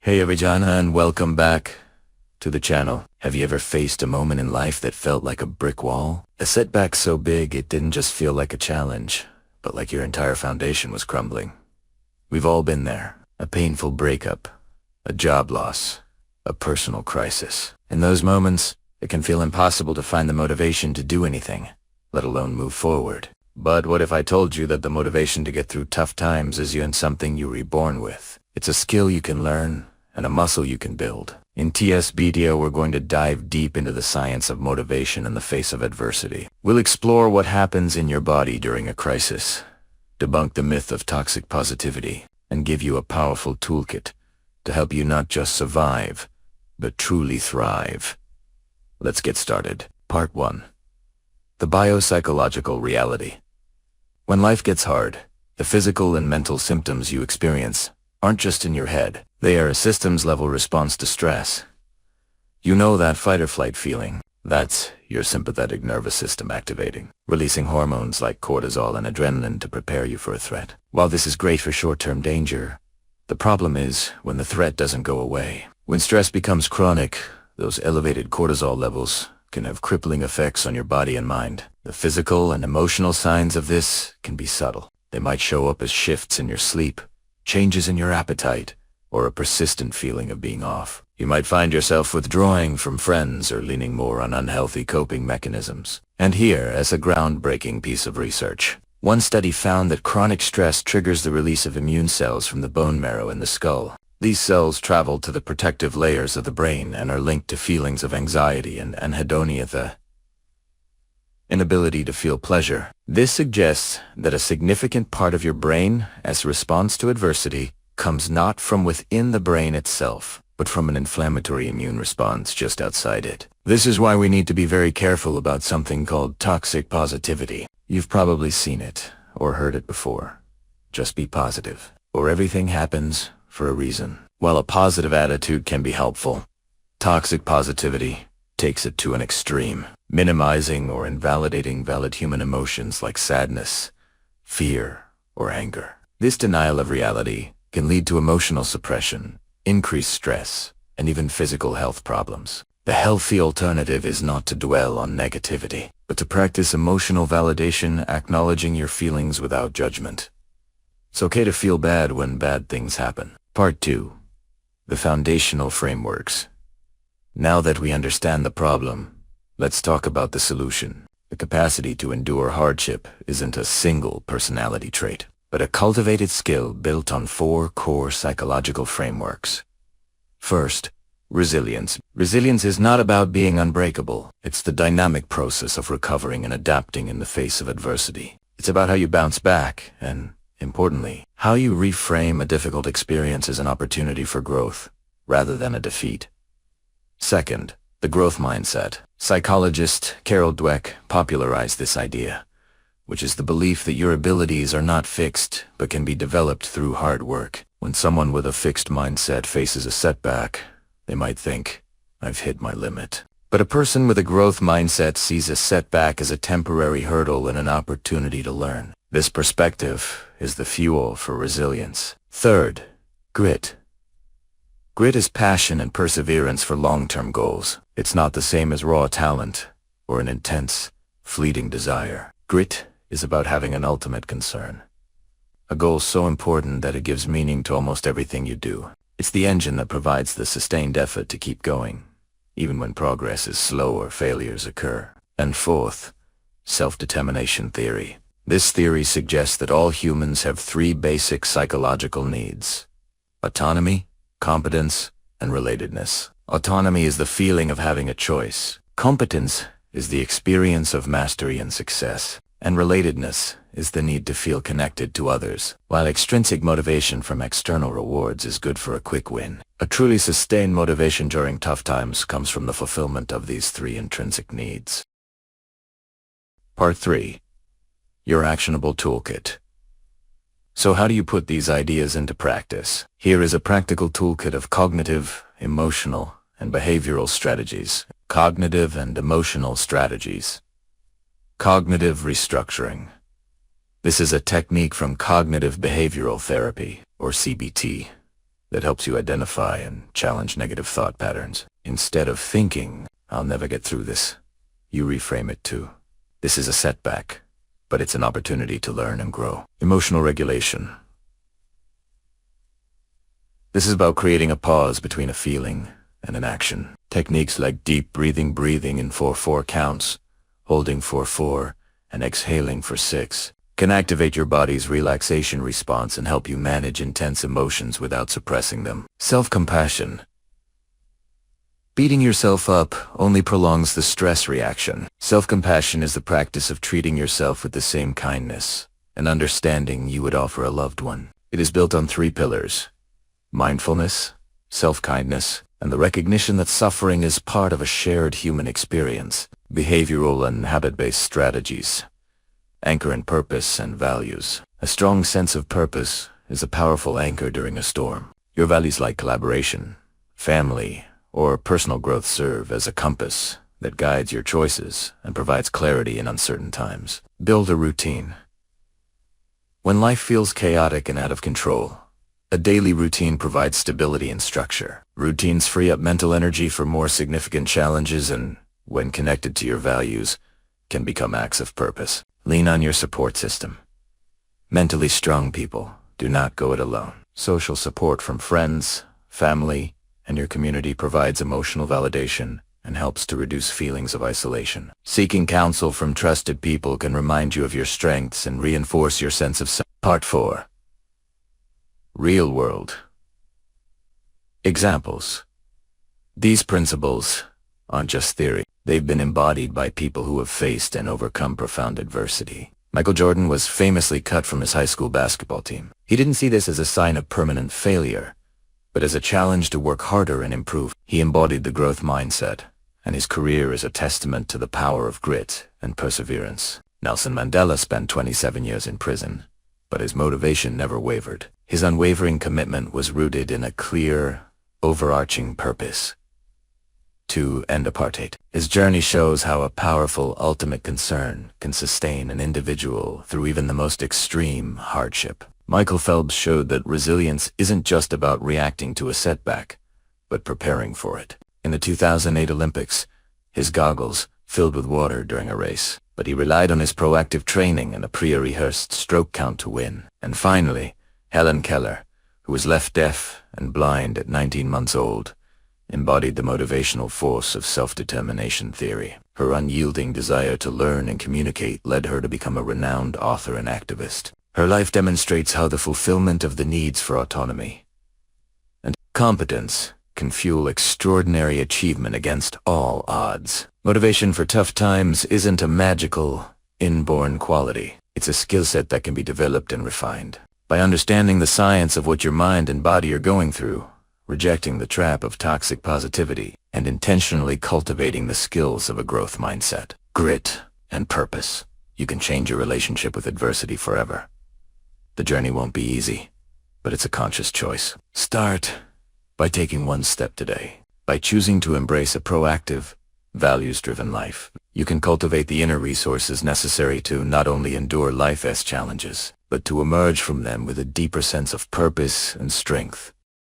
Hey Avijana, and welcome back to the channel. Have you ever faced a moment in life that felt like a brick wall? A setback so big it didn't just feel like a challenge, but like your entire foundation was crumbling. We've all been there. A painful breakup, a job loss, a personal crisis. In those moments, it can feel impossible to find the motivation to do anything, let alone move forward. But what if I told you that the motivation to get through tough times is something you were reborn with? It's a skill you can learn and a muscle you can build. In TS video, we're going to dive deep into the science of motivation in the face of adversity. We'll explore what happens in your body during a crisis, debunk the myth of toxic positivity, and give you a powerful toolkit to help you not just survive, but truly thrive. Let's get started. Part 1. The biopsychological reality. When life gets hard, the physical and mental symptoms you experience aren't just in your head. They are a systems-level response to stress. You know that fight-or-flight feeling. That's your sympathetic nervous system activating, releasing hormones like cortisol and adrenaline to prepare you for a threat. While this is great for short-term danger, the problem is when the threat doesn't go away. When stress becomes chronic, those elevated cortisol levels can have crippling effects on your body and mind. The physical and emotional signs of this can be subtle. They might show up as shifts in your sleep, changes in your appetite, or a persistent feeling of being off. You might find yourself withdrawing from friends or leaning more on unhealthy coping mechanisms. And here is a groundbreaking piece of research. One study found that chronic stress triggers the release of immune cells from the bone marrow in the skull. These cells travel to the protective layers of the brain and are linked to feelings of anxiety and anhedonia, the inability to feel pleasure. This suggests that a significant part of your brain, as a response to adversity, comes not from within the brain itself, but from an inflammatory immune response just outside it. This is why we need to be very careful about something called toxic positivity. You've probably seen it or heard it before. Just be positive, or everything happens for a reason. While a positive attitude can be helpful, toxic positivity takes it to an extreme, minimizing or invalidating valid human emotions like sadness, fear, or anger. This denial of reality can lead to emotional suppression, increased stress, and even physical health problems. The healthy alternative is not to dwell on negativity, but to practice emotional validation, acknowledging your feelings without judgment. It's okay to feel bad when bad things happen. Part 2. The foundational frameworks. Now that we understand the problem, let's talk about the solution. The capacity to endure hardship isn't a single personality trait, but a cultivated skill built on 4 core psychological frameworks. First, resilience. Resilience is not about being unbreakable. It's the dynamic process of recovering and adapting in the face of adversity. It's about how you bounce back and, importantly, how you reframe a difficult experience as an opportunity for growth, rather than a defeat. Second, the growth mindset. Psychologist Carol Dweck popularized this idea, which is the belief that your abilities are not fixed, but can be developed through hard work. When someone with a fixed mindset faces a setback, they might think, I've hit my limit. But a person with a growth mindset sees a setback as a temporary hurdle and an opportunity to learn. This perspective is the fuel for resilience. Third, grit. Grit is passion and perseverance for long-term goals. It's not the same as raw talent or an intense, fleeting desire. Grit is about having an ultimate concern, a goal so important that it gives meaning to almost everything you do. It's the engine that provides the sustained effort to keep going, even when progress is slow or failures occur. And fourth, self-determination theory. This theory suggests that all humans have 3 basic psychological needs: autonomy, competence, and relatedness. Autonomy is the feeling of having a choice. Competence is the experience of mastery and success. And relatedness is the need to feel connected to others. While extrinsic motivation from external rewards is good for a quick win, a truly sustained motivation during tough times comes from the fulfillment of these 3 intrinsic needs. Part 3. Your actionable toolkit. So how do you put these ideas into practice? Here is a practical toolkit of cognitive, emotional, and behavioral strategies. Cognitive and emotional strategies. Cognitive restructuring. This is a technique from cognitive behavioral therapy, or CBT. that helps you identify and challenge negative thought patterns. Instead of thinking, "I'll never get through this," you reframe it to, "This is a setback, but it's an opportunity to learn and grow." Emotional regulation. This is about creating a pause between a feeling and an action. Techniques like deep breathing in 4-4 counts, holding 4-4, and exhaling for 6 can activate your body's relaxation response and help you manage intense emotions without suppressing them. Self-compassion. Beating yourself up only prolongs the stress reaction. Self-compassion is the practice of treating yourself with the same kindness and understanding you would offer a loved one. It is built on 3 pillars: mindfulness, self-kindness, and the recognition that suffering is part of a shared human experience. Behavioral and habit-based strategies anchor in purpose and values. A strong sense of purpose is a powerful anchor during a storm. Your values like collaboration, family, or personal growth serve as a compass that guides your choices and provides clarity in uncertain times. Build a routine. When life feels chaotic and out of control, a daily routine provides stability and structure. Routines free up mental energy for more significant challenges and, when connected to your values, can become acts of purpose. Lean on your support system. Mentally strong people do not go it alone. Social support from friends, family, and your community provides emotional validation and helps to reduce feelings of isolation. Seeking counsel from trusted people can remind you of your strengths and reinforce your sense of self. Part 4. Real world examples. These principles aren't just theory. They've been embodied by people who have faced and overcome profound adversity. Michael Jordan was famously cut from his high school basketball team. He didn't see this as a sign of permanent failure, but as a challenge to work harder and improve. He embodied the growth mindset, and his career is a testament to the power of grit and perseverance. Nelson Mandela spent 27 years in prison, but his motivation never wavered. His unwavering commitment was rooted in a clear, overarching purpose: to end apartheid. His journey shows how a powerful ultimate concern can sustain an individual through even the most extreme hardship. Michael Phelps showed that resilience isn't just about reacting to a setback, but preparing for it. In the 2008 Olympics, his goggles filled with water during a race, but he relied on his proactive training and a pre-rehearsed stroke count to win. And finally, Helen Keller, who was left deaf and blind at 19 months old, embodied the motivational force of self-determination theory. Her unyielding desire to learn and communicate led her to become a renowned author and activist. Her life demonstrates how the fulfillment of the needs for autonomy and competence can fuel extraordinary achievement against all odds. Motivation for tough times isn't a magical, inborn quality. It's a skill set that can be developed and refined. By understanding the science of what your mind and body are going through, rejecting the trap of toxic positivity, and intentionally cultivating the skills of a growth mindset, grit, and purpose, you can change your relationship with adversity forever. The journey won't be easy, but it's a conscious choice. Start by taking one step today. By choosing to embrace a proactive, values-driven life, you can cultivate the inner resources necessary to not only endure life's challenges, but to emerge from them with a deeper sense of purpose and strength.